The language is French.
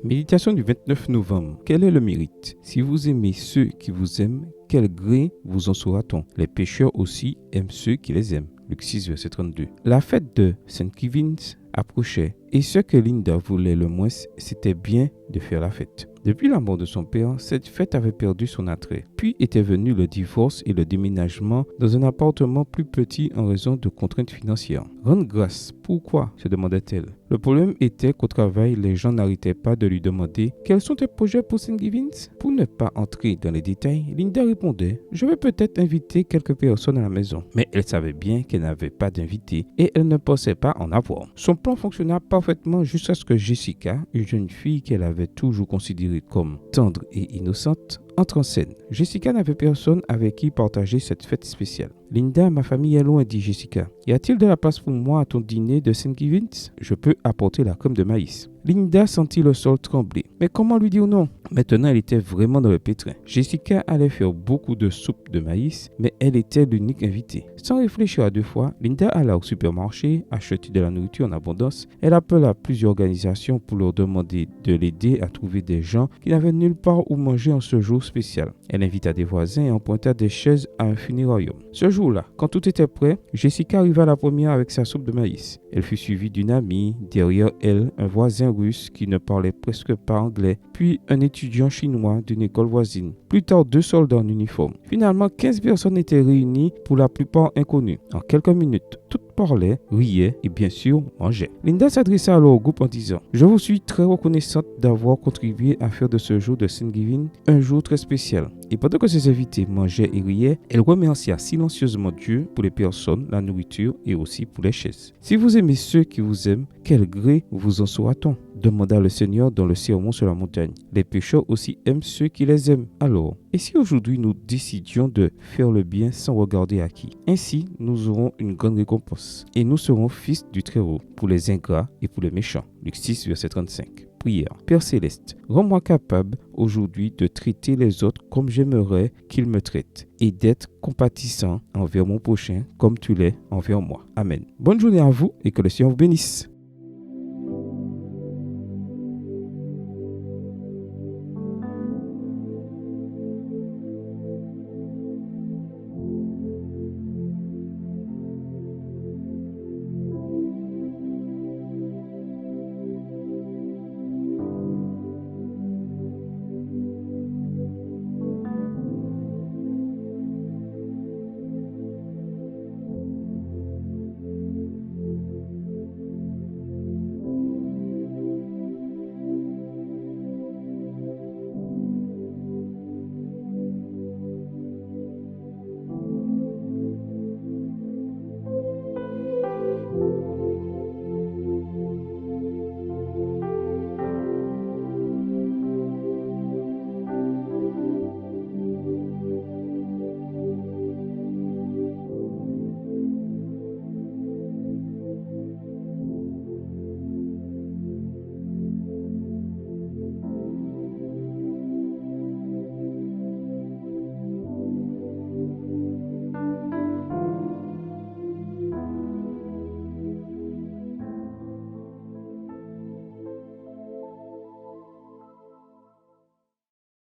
Méditation du 29 novembre. Quel est le mérite? Si vous aimez ceux qui vous aiment, quel gré vous en saura-t-on? Les pécheurs aussi aiment ceux qui les aiment. Luc 6, verset 32. La fête de Saint Kevin approchait et ce que Linda voulait le moins, c'était bien de faire la fête. Depuis la mort de son père, cette fête avait perdu son attrait. Puis était venu le divorce et le déménagement dans un appartement plus petit en raison de contraintes financières. Rendre grâce, pourquoi? Se demandait-elle. Le problème était qu'au travail, les gens n'arrêtaient pas de lui demander « Quels sont tes projets pour Saint Givins ?» Pour ne pas entrer dans les détails, Linda répondait « Je vais peut-être inviter quelques personnes à la maison. » Mais elle savait bien qu'elle n'avait pas d'invités et elle ne pensait pas en avoir. Son plan fonctionna parfaitement jusqu'à ce que Jessica, une jeune fille qu'elle avait toujours considérée comme tendre et innocente, entre en scène. Jessica n'avait personne avec qui partager cette fête spéciale. « Linda, ma famille est loin, dit Jessica. Y a-t-il de la place pour moi à ton dîner de Saint Givins? Je peux apporter la crème de maïs. » Linda sentit le sol trembler. Mais comment lui dire non? Maintenant, elle était vraiment dans le pétrin. Jessica allait faire beaucoup de soupe de maïs, mais elle était l'unique invitée. Sans réfléchir à deux fois, Linda alla au supermarché, acheter de la nourriture en abondance. Elle appela plusieurs organisations pour leur demander de l'aider à trouver des gens qui n'avaient nulle part où manger en ce jour spécial. Elle invita des voisins et emprunta des chaises à un funérarium. Ce jour-là, quand tout était prêt, Jessica arriva la première avec sa soupe de maïs. Elle fut suivie d'une amie, derrière elle, un voisin russe qui ne parlait presque pas anglais, puis un étudiant chinois d'une école voisine. Plus tard, 2 soldats en uniforme. Finalement, 15 personnes étaient réunies, pour la plupart inconnues. En quelques minutes, toutes parlaient, riaient et bien sûr mangeaient. Linda s'adressa alors au groupe en disant « Je vous suis très reconnaissante d'avoir contribué à faire de ce jour de Saint Giving un jour très spécial. » Et pendant que ses invités mangeaient et riaient, elle remercia silencieusement Dieu pour les personnes, la nourriture et aussi pour les chaises. « Si vous aimez ceux qui vous aiment, quel gré vous en saura-t-on ?» demanda le Seigneur dans le sermon sur la montagne. Les pécheurs aussi aiment ceux qui les aiment. Alors, et si aujourd'hui nous décidions de faire le bien sans regarder à qui? Ainsi, nous aurons une grande récompense. Et nous serons fils du Très-Haut pour les ingrats et pour les méchants. Luc 6, verset 35. Prière. Père Céleste, rends-moi capable aujourd'hui de traiter les autres comme j'aimerais qu'ils me traitent et d'être compatissant envers mon prochain comme tu l'es envers moi. Amen. Bonne journée à vous et que le Seigneur vous bénisse.